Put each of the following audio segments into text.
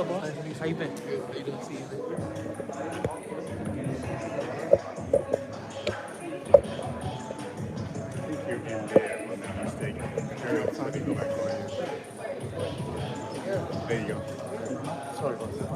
How you been? Good. How you doing? See you. I think you're in there, if I'm not mistaken. Sure, let me go back for you. There you go. Sorry about that.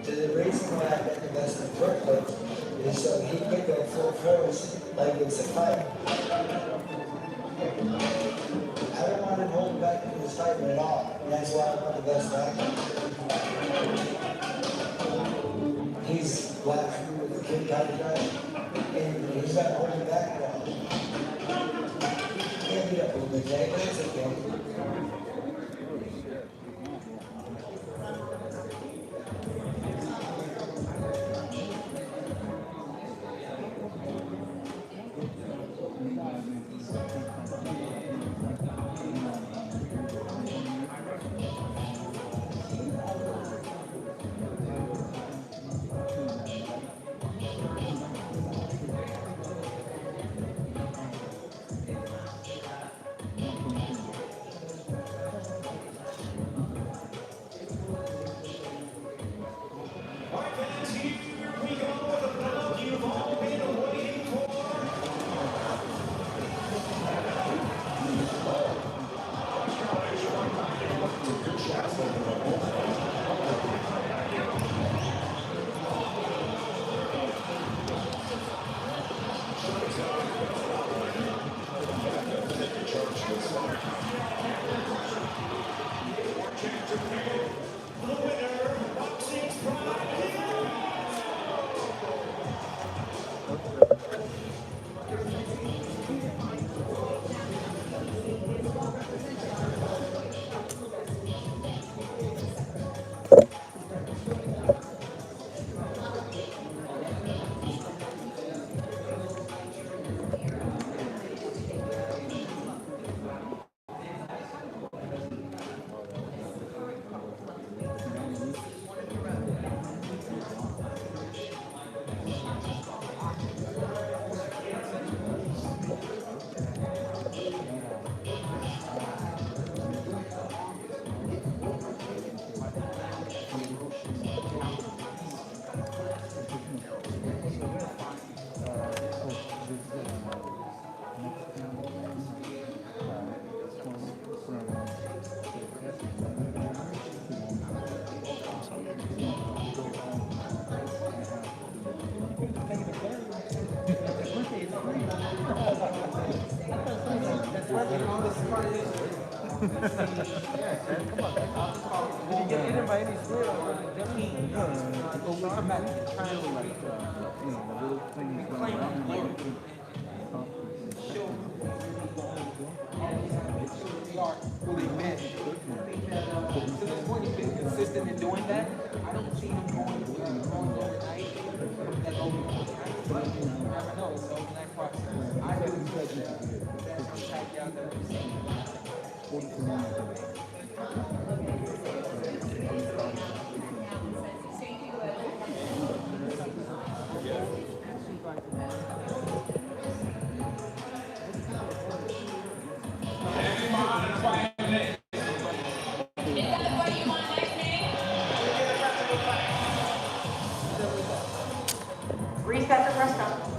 The reason why I got the best of workload is so he could go full force like it's a fight. I don't want him holding back in his fighting at all. And that's why I want the best actor. He's laughing with the kid kind of guy, and he's not holding back at all. He'll beat up a little bit, Jay, but it's okay. Did he get hit by any square or come back and try to like, the little things going around. Fully mesh. To the point he's been consistent in doing that. I don't see him going overnight. That I know it's overnight process. I really judge that. Pacquiao never seen. Reset the press conference.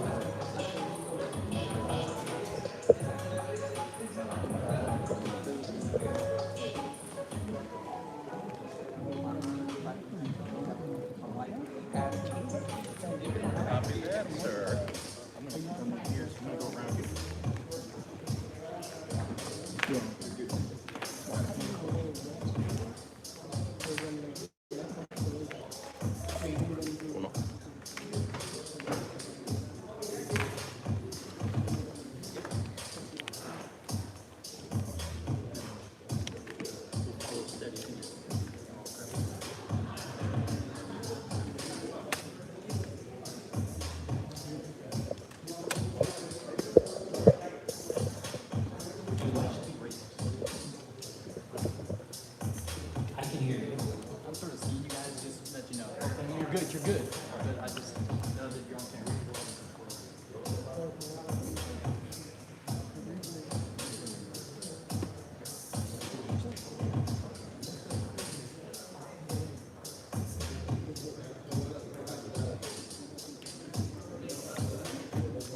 You're good. But I just know that you're on camera.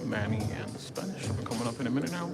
Manny and Spanish will be coming up in a minute now.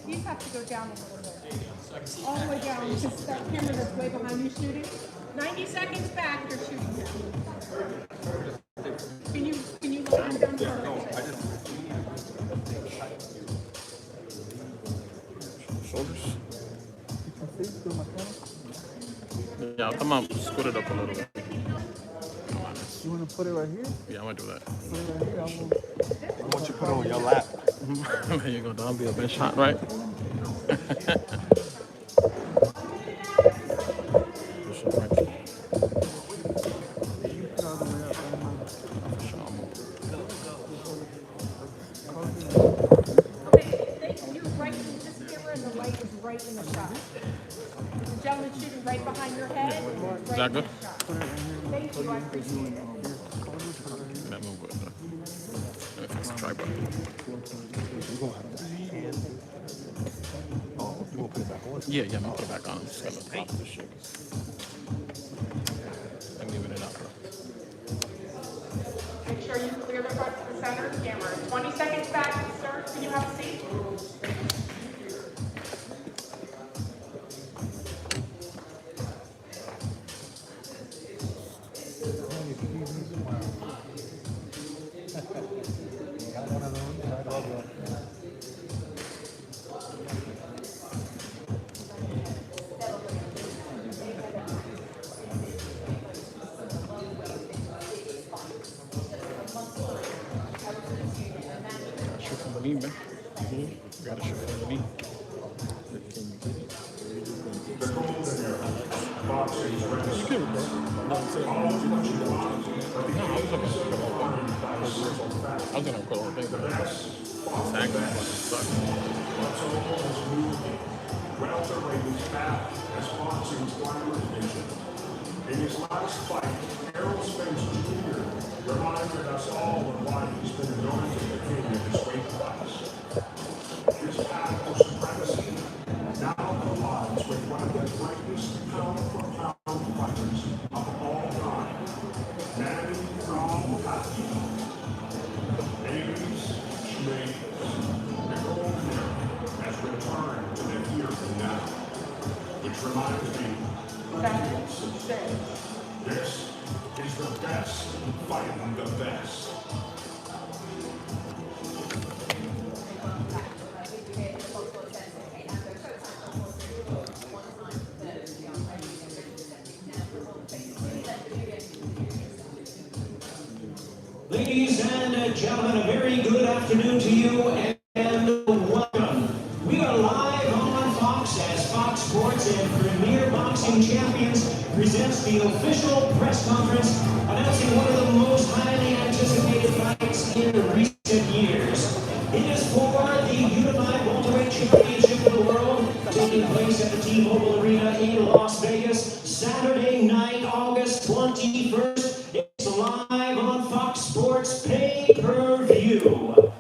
These have to go down a little bit. There you go. So I can see all the way down, because that camera that's way behind you shooting. 90 seconds back, you're shooting down. Can you look down for Shoulders. Yeah, I'll come up, scoot it up a little bit. You want to put it right here? Yeah, I'm gonna do that. Put it right here. I want you to put it on your lap. There you go, that'll be a best shot, right? right in the shot. The gentleman shooting right behind your head. Is that good? Thank you, I appreciate it. That move good. Let me fix the tripod. Oh, you want to put it back on? Yeah, I'm gonna put it back on. I'm just gonna pop this shit. I'm giving it up. Make sure you clear the front to the center of the camera. 20 seconds back, sir. Can you have a seat? Shoot from the knee, man. Gotta shoot from the knee. You can, bro. No, I'm saying. No, I was gonna put the whole thing. Exactly. In his last fight, ERROL SPENCE Jr. reminded us all of why he's been anointed the king of his weight class. His tactical supremacy, now the lives with one of the greatest pound-for-pound fighters of all time, Manny Pacquiao. Ladies, schmadies, the golden era has returned to the here and now, which reminds me, this is the best fighting the best. Ladies and gentlemen, a very good afternoon to you and welcome. We are live on Fox as Fox Sports and Premier Boxing Champions presents the official press conference announcing one of the most highly anticipated fights in recent years. It is for the Unified Welterweight Championship of the World, taking place at the T-Mobile Arena in Las Vegas, Saturday night, August 21st. It's live on Fox Sports pay-per-view.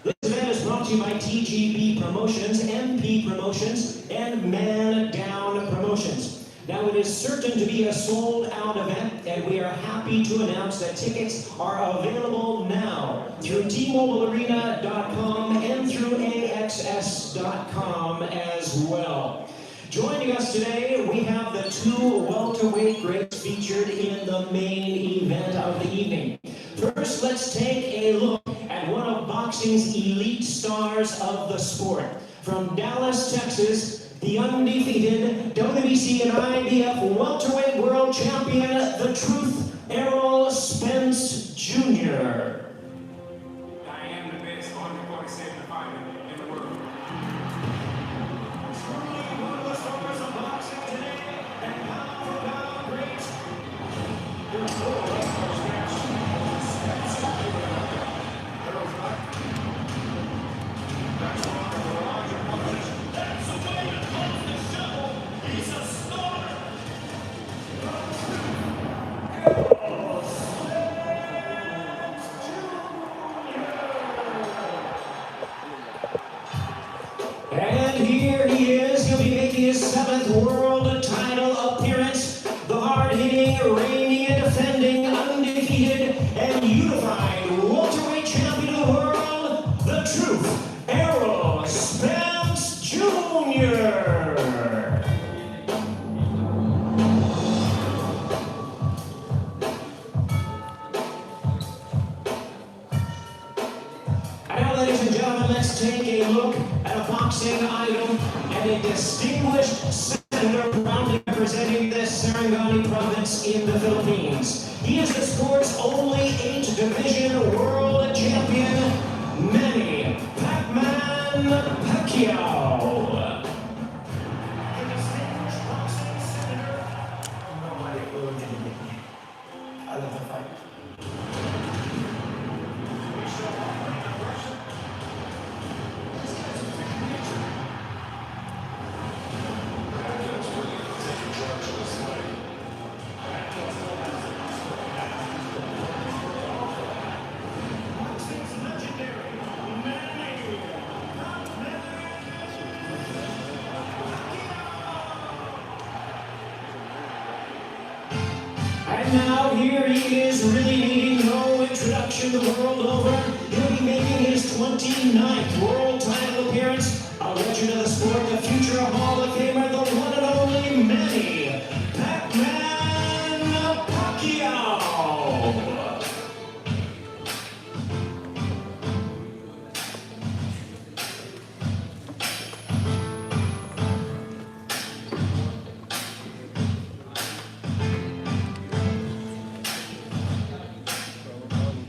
This event is brought to you by TGB Promotions, MP Promotions, and Man Down Promotions. Now, it is certain to be a sold-out event, and we are happy to announce that tickets are available now through tmobilearena.com and through AXS.com as well. Joining us today, we have the two welterweight greats featured in the main event of the evening. First, let's take a look at one of boxing's elite stars of the sport. From Dallas, Texas, the undefeated WBC and IBF welterweight world champion, the Truth, Errol Spence Jr. I am the best 147 fighter in the world. One of the stars of boxing today, and pound-for-pound great. And here he is. He'll be making his 7th world title appearance. The hard-hitting, reigning, and defending, undefeated, and unified welterweight champion of the world, the Truth, Errol Spence Jr. And now, ladies and gentlemen, let's take a look at a boxing idol and a distinguished senator proudly representing the Sarangani province in the Philippines. He is the sport's only 8-division world champion, Manny Pacquiao. The distinguished boxing senator. Nobody will get me. I love the fight. And now here he is, really needing no introduction the world over. He'll be making his 29th world title appearance. A legend of the sport, the future Hall of Famer, the one and only Manny Pacquiao.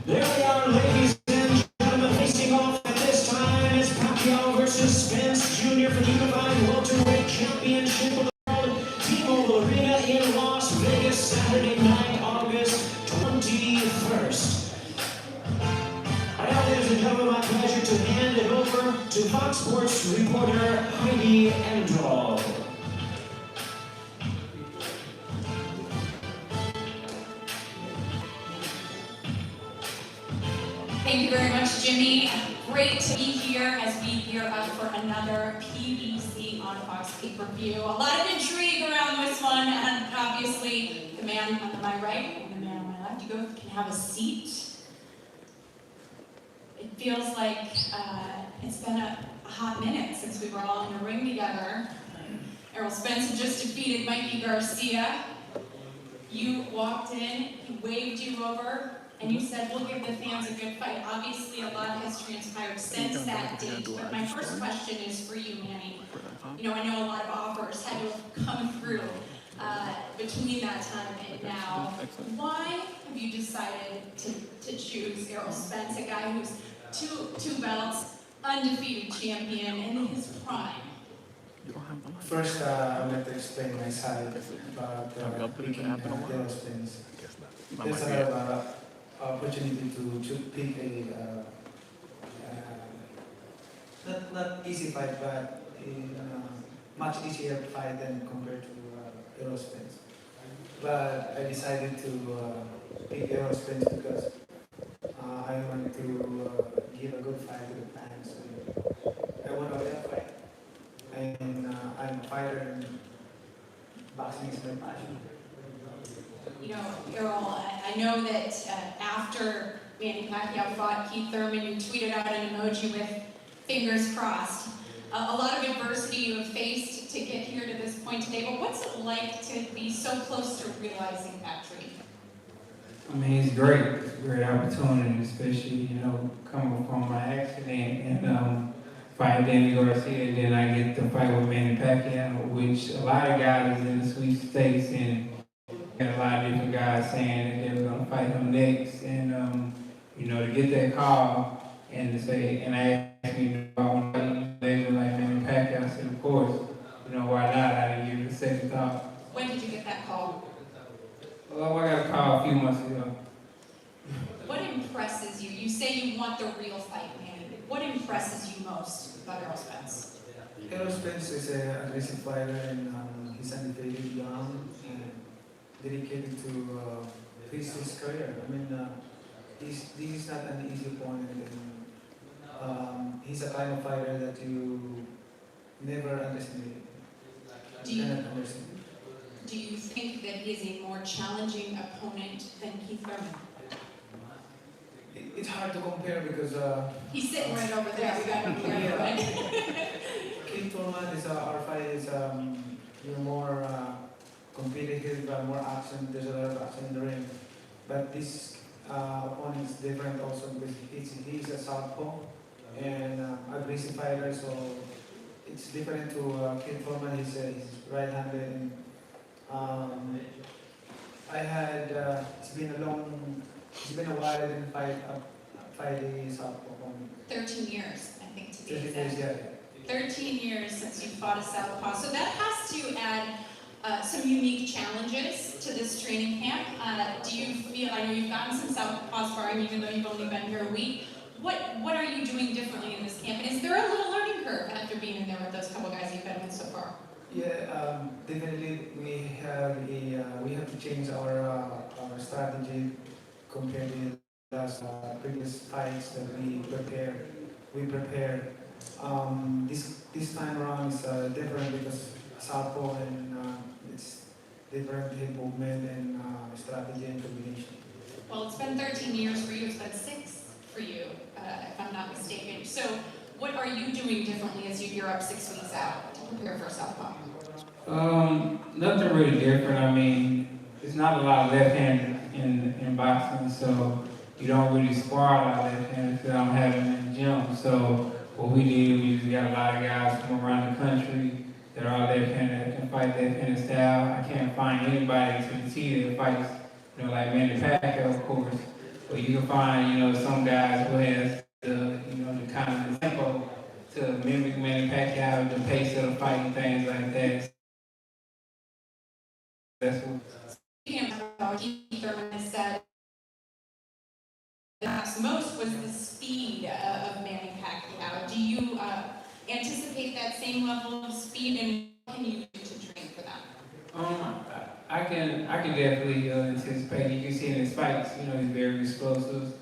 There we are, ladies and gentlemen, facing off at this time is Pacquiao versus Spence Jr. for the Unified Welterweight Championship of the World, T-Mobile Arena in Las Vegas, Saturday night, August 21st. And now, ladies and gentlemen, my pleasure to hand it over to Fox Sports reporter Heidi Androl. Thank you very much, Jimmy. Great to be here as we gear up for another PBC on Fox Fox pay-per-view. A lot of intrigue around this one, and obviously the man on my right and the man on my left, you both can have a seat. It feels like it's been a hot minute since we were all in a ring together. Errol Spence had just defeated Mikey Garcia. You walked in, he waved you over, and you said, we'll give the fans a good fight. Obviously, a lot has transpired since that date, but my first question is for you, Manny. You know, I know a lot of offers had to have come through between that time and now. Why have you decided to choose Errol Spence, a guy who's two belts, undefeated champion in his prime? First, I'd like to explain my side about picking Errol Spence. There's a lot of opportunity to pick a not easy fight, but a much easier fight than compared to Errol Spence. But I decided to pick Errol Spence because I want to give a good fight to the fans. I want to win a fight. And I'm a fighter, and boxing is my passion. You know, Errol, I know that after Manny Pacquiao fought Keith Thurman, you tweeted out an emoji with fingers crossed. A lot of adversity you have faced to get here to this point today, but what's it like to be so close to realizing that dream? I mean, it's great. It's a great opportunity, especially, you know, coming from my accident and fight Danny Garcia, and then I get to fight with Manny Pacquiao, which a lot of guys in the sweepstakes and a lot of different guys saying that they were going to fight him next. And, you know, to get that call and to say, and I asked me if I want to fight legend like Manny Pacquiao, I said, of course, you know, why not? I didn't give it a second thought. When did you get that call? Well, I got a call a few months ago. What impresses you? You say you want the real fight, Manny. What impresses you most about Errol Spence? Errol Spence is an aggressive fighter, and he's undefeated, young, and dedicated to his career. I mean, this is not an easy opponent, and he's a kind of fighter that you never underestimate. Do you think that he is a more challenging opponent than Keith Thurman? It's hard to compare because he's sitting right over there. We got him here, right? Keith Thurman is our fight is more competitive, more action. There's a lot of action in the ring, but this opponent is different also because he's a southpaw and aggressive fighter. So it's different to Keith Thurman. He's right-handed. And, it's been a while I didn't fight a southpaw opponent. 13 years, I think, to be 13 exact. years, yeah. 13 years since you fought a southpaw. So that has to add some unique challenges to this training camp. Do you feel, I know you've gotten some southpaw sparring even though you've only been here a week. What are you doing differently in this camp? And is there a little learning curve after being in there with those couple guys you've been with so far? Yeah, definitely we have to change our strategy compared to last previous fights that we prepared. This time around is different because southpaw and it's different hip movement and strategy and combination. Well, it's been 13 years for you. It's been 6 for you, if I'm not mistaken. So, what are you doing differently as you gear up 6 weeks out to prepare for southpaw? Nothing really different. I mean, there's not a lot of left-handed in boxing, so you don't really spar a lot of left-handed because I don't have them in the gym. So what we did, we just got a lot of guys from around the country that are all left-handed that can fight left-handed style. I can't find anybody to the T that fights, you know, like Manny Pacquiao, of course. But you can find, you know, some guys who has the, you know, the kind of tempo to mimic Manny Pacquiao, the pace of the fight and things like that. That's what. Speaking of Keith Thurman has said perhaps most was the speed of Manny Pacquiao. Do you anticipate that same level of speed, and what can you do to train for that? I can definitely anticipate. You can see in his fights, you know, he's very explosive.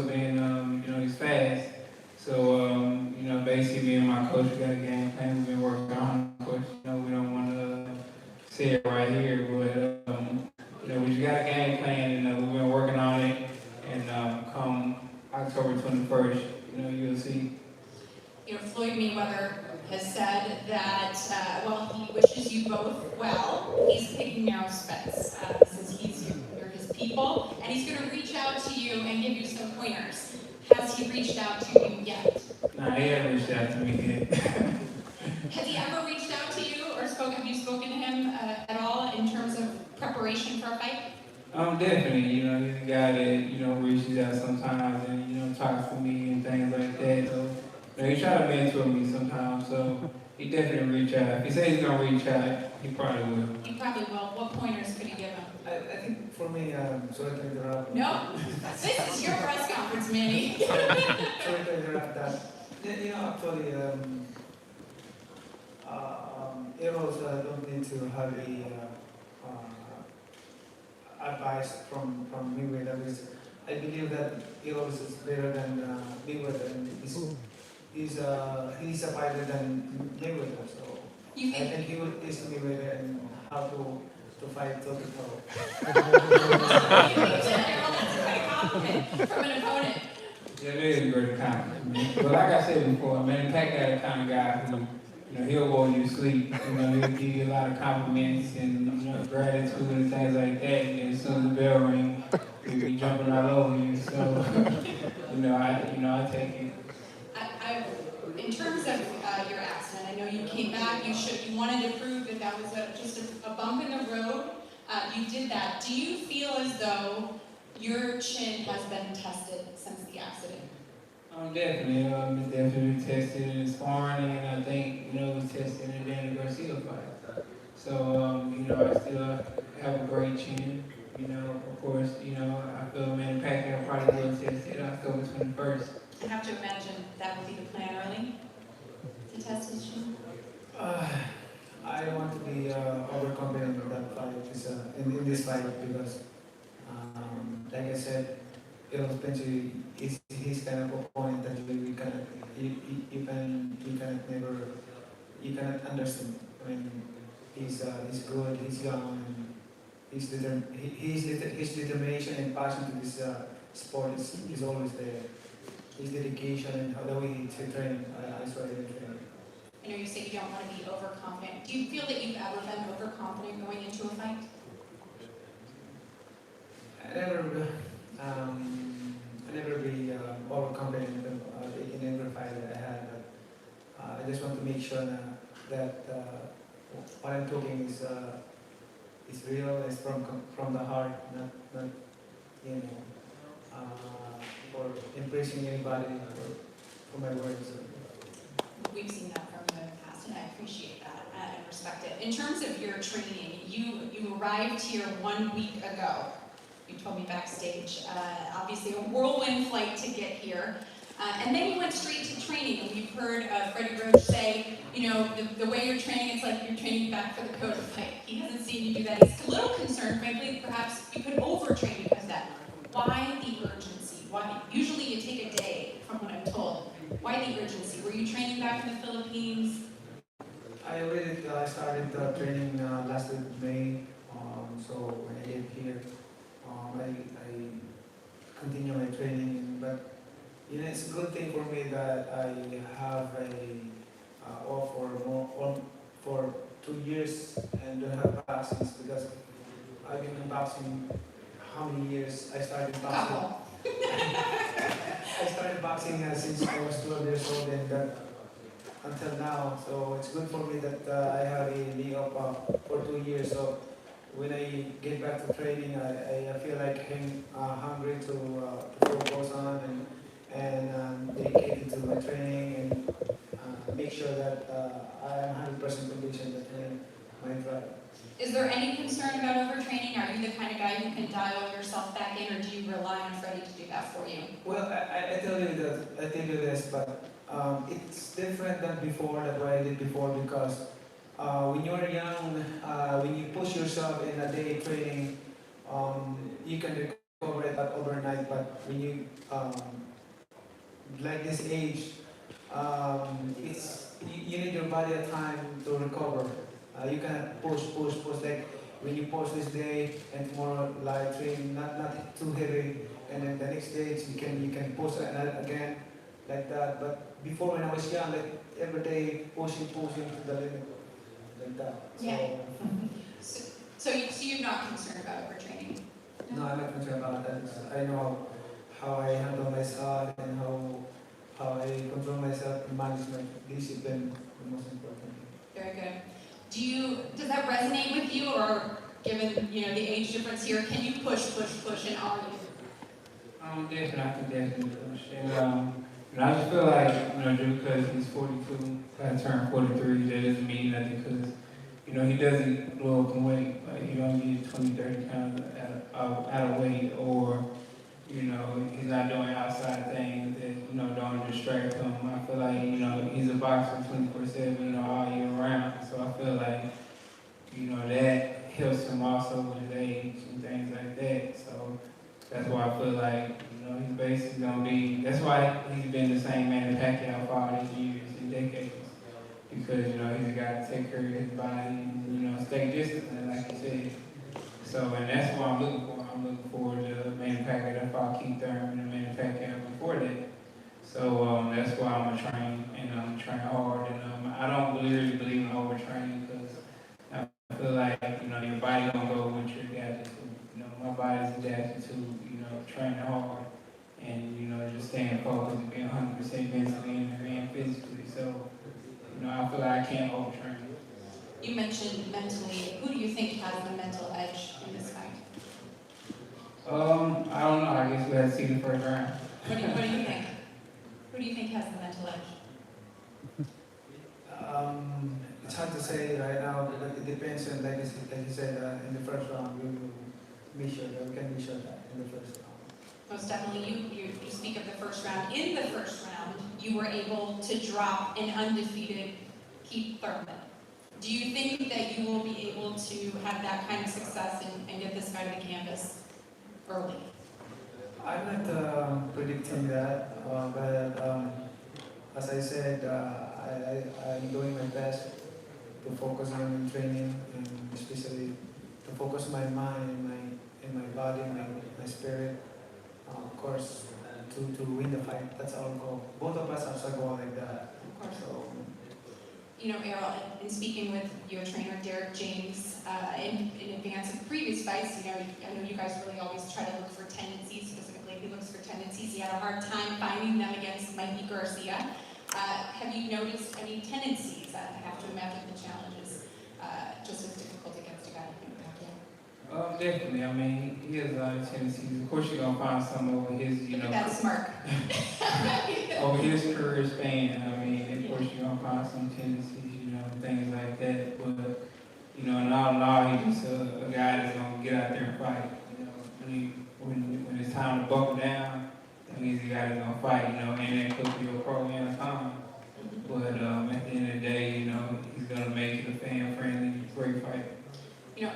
And you know, he's fast. So, basically, me and my coach got a game plan we've been working on. Of course, we don't want to say it right here, but, we just got a game plan and we've been working on it. And come October 21st, you'll see. Floyd Mayweather has said that while he wishes you both well, he's picking Errol Spence since you're his people, and he's going to reach out to you and give you some pointers. Has he reached out to you yet? Nah, he hasn't reached out to me yet. Has he ever reached out to you, or have you spoken to him at all in terms of preparation for a fight? Definitely, he's a guy that, reaches out sometimes and, talks to me and things like that. So, he tries to mentor me sometimes, so he definitely reach out. If he says he's going to reach out, he probably will. He probably will. What pointers could you give him? I think for me, sorry to interrupt. No, this is your press conference, Manny. Sorry to interrupt that. Actually, Errol don't need to have advice from Mayweather. I believe that Errol is better than Mayweather, and he's a fighter than Mayweather. So I think he will teach Mayweather and how to fight toe to toe. That's a compliment from an opponent. Yeah, it is a great compliment. But like I said before, Manny Pacquiao the kind of guy who, he'll roll you to sleep. He'll give you a lot of compliments and gratitude and things like that. And as soon as the bell rings, he'll be jumping all over you. So, I take it. In terms of your accident, I know you came back. You wanted to prove that was just a bump in the road. You did that. Do you feel as though your chin has been tested since the accident? Definitely. It's definitely tested in sparring, and I think, it was tested in the Danny Garcia fight. So, I still have a great chin. Of course, I feel Manny Pacquiao probably will test it October 21st. I have to imagine that would be the plan early to test his chin. I don't want to be overconfident in that fight, in this fight, because, like I said, Errol Spence is his kind of opponent that you cannot understand. I mean, he's good, he's young, and his determination and passion to this sport is always there. His dedication and how the way he trains, I saw him train. I know you say you don't want to be overconfident. Do you feel that you've ever been overconfident going into a fight? I never be overconfident in every fight that I had. But, I just want to make sure that what I'm talking is real, it's from the heart, not for impressing anybody for my words. We've seen that from the past, and I appreciate that and respect it. In terms of your training, you arrived here 1 week ago. You told me backstage, obviously a whirlwind flight to get here. And then you went straight to training, and we've heard Freddie Roach say, the way you're training, it's like you're training back for the Code fight. He hasn't seen you do that. He's a little concerned, frankly, perhaps you could overtrain because of that. Why the urgency? Why? Usually you take a day, from what I'm told. Why the urgency? Were you training back in the Philippines? I already started training last week of May, so when I get here, I continue my training. But it's a good thing for me that I have off for 2 years and don't have boxing, because I've been in boxing. How many years? I started boxing. I started boxing since I was 12 years old, and until now. So it's good for me that I have a league up for 2 years. So when I get back to training, I feel like hungry to focus on and dedicated to my training and make sure that I am 100% conditioned to train my drive. Is there any concern about overtraining? Are you the kind of guy who can dial yourself back in, or do you rely on Freddie to do that for you? Well, I tell you this, but it's different than before, than what I did before, because when you're young, when you push yourself in a day training, you can recover it overnight. But when you like this age, you need your body a time to recover. You cannot push. Like when you push this day and tomorrow light train, not too heavy, and then the next day you can push again like that. But before when I was young, like every day pushing to the limit like that. So, Yeah. So you're not concerned about overtraining? no, I'm not concerned about that. I know how I handle myself and how I control myself and manage my discipline, the most important. Very good. Does that resonate with you, or given the age difference here, can you push, and are you? Definitely, I can definitely push. And I just feel like, just because he's 42, I turned 43, that doesn't mean nothing because, he doesn't blow up in weight. Like, he don't get 20, 30 pounds out of weight, or, he's not doing outside things that, don't distract him. I feel like, he's a boxer 24/7, all year round. So I feel like, that helps him also with his age and things like that. So that's why I feel like, he's basically going to be, that's why he's been the same Manny Pacquiao for all these years and decades. Because, he's got to take care of his body and, stay disciplined, like you said. So, and that's what I'm looking for. I'm looking forward to Manny Pacquiao that fought Keith Thurman and Manny Pacquiao before that. So, that's why I'm going to train, and I'm train hard. And I don't really believe in overtraining because I feel like, your body don't go with your adapted to. My body's adapted to, training hard and, just staying focused and being 100% mentally and physically. So, I feel like I can't overtrain. You mentioned mentally. Who do you think has the mental edge in this fight? I don't know. I guess we had to see the first round. What do you think? Who do you think has the mental edge? It's hard to say right now, but it depends on, like you said, in the first round, we can measure that in the first round. Most definitely. You speak of the first round. In the first round, you were able to drop an undefeated Keith Thurman. Do you think that you will be able to have that kind of success and get this guy to the canvas early? I'm not predicting that, but as I said, I'm doing my best to focus on training, and especially to focus my mind and my body, my spirit. Of course, to win the fight. That's our goal. Both of us have a goal like that. Of course. So, Errol, in speaking with your trainer, Derek James, in advance of previous fights, I know you guys really always try to look for tendencies, specifically he looks for tendencies. He had a hard time finding them against Mikey Garcia. Have you noticed any tendencies? I have to imagine the challenge is just as difficult against a guy like Pacquiao. Definitely. I mean, he has a lot of tendencies. Of course, you're going to find some over his, Look at that smirk. over his career span. I mean, of course, you're going to find some tendencies, things like that. But, in all, he's just a guy that's going to get out there and fight. When it's time to buckle down, he's the guy that's going to fight, and that could be a pro and a con. But at the end of the day, he's going to make it a fan-friendly, great fight.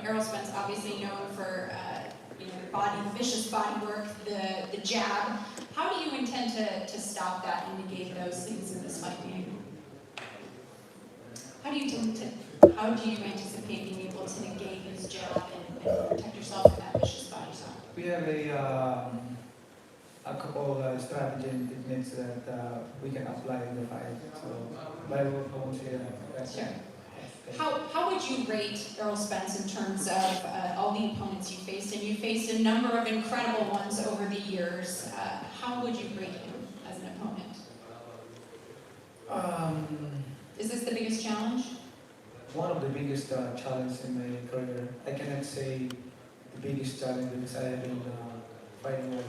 Errol Spence obviously known for the vicious body work, the jab. How do you intend to stop that and negate those things in this fight game? How do you anticipate being able to negate his jab and protect yourself from that vicious body style? we have a couple of strategy and techniques that we can apply in the fight. So, but I won't say that. Sure. How would you rate Errol Spence in terms of all the opponents you faced? And you faced a number of incredible ones over the years. How would you rate him as an opponent? Is this the biggest challenge? One of the biggest challenges in my career. I cannot say the biggest challenge because I have been fighting with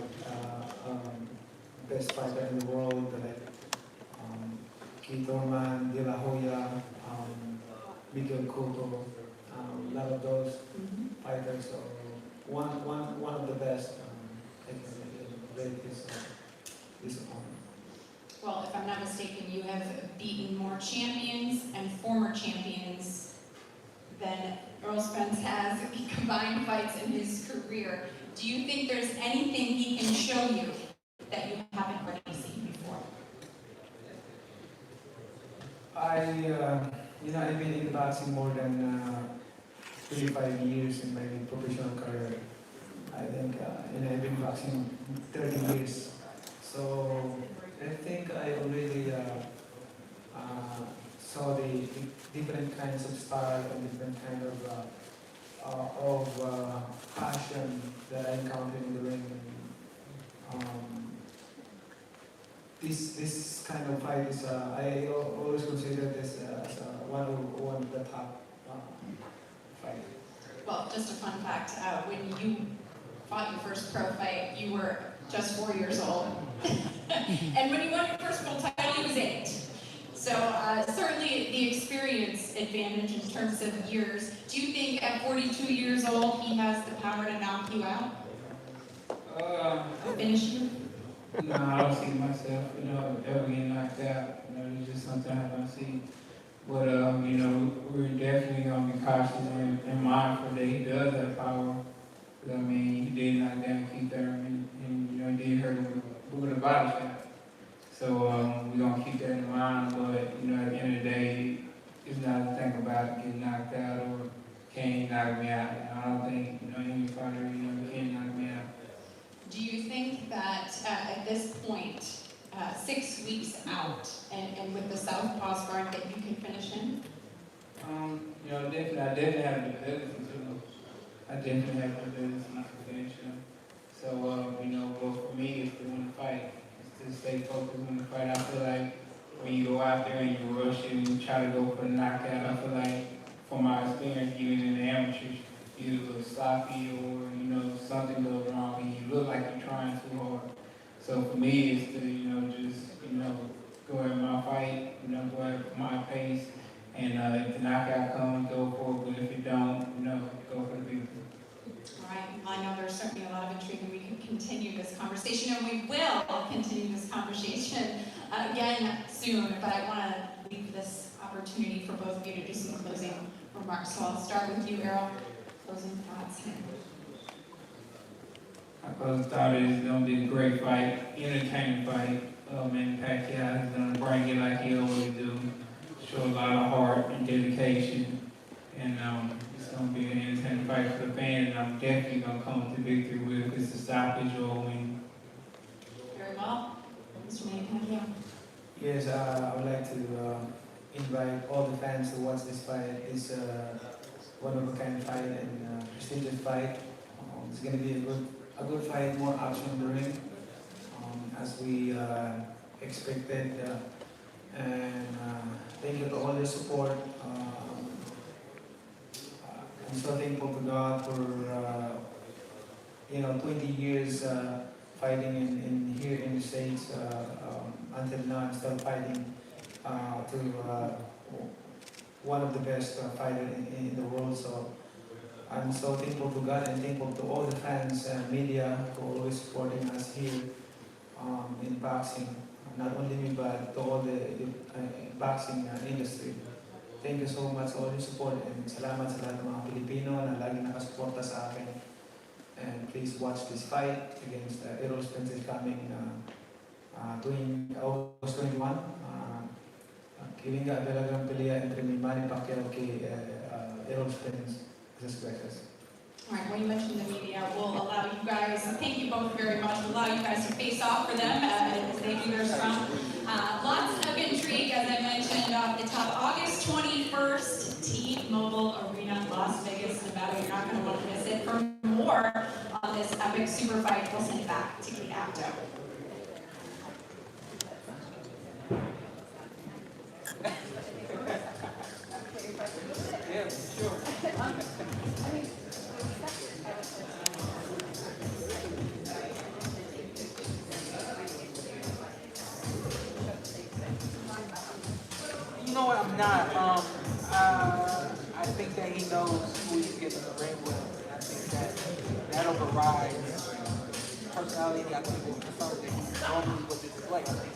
best fighter in the world, like Keith Thurman, De La Hoya, Miguel Cotto, a lot of those fighters. So one of the best. I can rate this opponent. Well, if I'm not mistaken, you have beaten more champions and former champions than Errol Spence has in combined fights in his career. Do you think there's anything he can show you that you haven't already seen before? I've been in boxing more than 35 years in my professional career. I think, I've been boxing 30 years. So I think I already saw the different kinds of style and different kind of passion that I encountered in the ring. This kind of fight is, I always consider this as one of the top fight. Well, just a fun fact, when you fought your first pro fight, you were just 4 years old. And when you won your first world title, he was 8. So certainly the experience advantage in terms of years. Do you think at 42 years old, he has the power to knock you out? Finish you? No, I don't see myself, ever getting knocked out. It's just something I don't see. But, we're definitely going to be cautious and mindful that he does have power. But, he did knock down Keith Thurman and did hurt him with a body shot. So, we're going to keep that in mind. But, at the end of the day, it's not to think about getting knocked out or can he knock me out. I don't think, any fighter, can knock me out. Do you think that at this point, 6 weeks out, and with the southpaw guard, that you can finish him? I definitely have the ability to. I definitely have the ability to finish him. So, but for me, it's to win the fight. It's to stay focused on the fight. I feel like when you go out there and you rush it and you try to go for the knockout, I feel like, from my experience, even in the amateurs, you look sloppy or, something goes wrong and you look like you're trying too hard. So for me, it's to, just, go at my fight, go at my pace, and if the knockout comes, go for it, but if it don't, go for the victory. All right, well, I know there's certainly a lot of intrigue and we can continue this conversation, and we will continue this conversation again soon, but I want to leave this opportunity for both of you to do some closing remarks. So I'll start with you, Errol. Closing thoughts. My closing thought is it's going to be a great fight, entertaining fight. Manny Pacquiao is going to bring it like he always do. Show a lot of heart and dedication. And it's going to be an entertaining fight for the fans. And I'm definitely going to come to victory with it. It's a stoppage or a win. Very well. Mr. Manny Pacquiao. Yes, I would like to invite all the fans to watch this fight. It's one of a kind fight and prestigious fight. It's going to be a good fight, more action in the ring, as we expected. And thank you to all the support. I'm so thankful to God for 20 years fighting in here in the States. Until now, I'm still fighting to one of the best fighters in the world. So I'm so thankful to God and thankful to all the fans and media for always supporting us here in boxing. Not only me, but to all the boxing industry. Thank you so much for all your support, and salamat sa lahat ng mga Pilipino na lagi nakasuporta sa akin. And please watch this fight against ERROL SPENCE coming August 21. Kilinga talagang pelea entre MANNY PACQUIAO kay ERROL SPENCE. Gracias. All right, well, you mentioned the media. We'll allow you guys, thank you both very much, we'll allow you guys to face off for them as they do their scrum. Lots of intrigue, as I mentioned off the top. August 21st, T-Mobile Arena, Las Vegas, Nevada. You're not going to want to miss it. For more on this epic super fight, we'll send it back to Kate Apto. Yeah, sure. You know what? I'm not. I think that he knows who he's getting in the ring with. I think that that overrides personality. I think it's something that he's normally would display. I think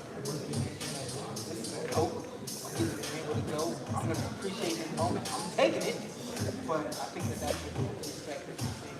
this is a dope. I'm getting the ring with a go. I'm going to appreciate this moment. I'm taking it. But I think that that's the respect that he's seeing.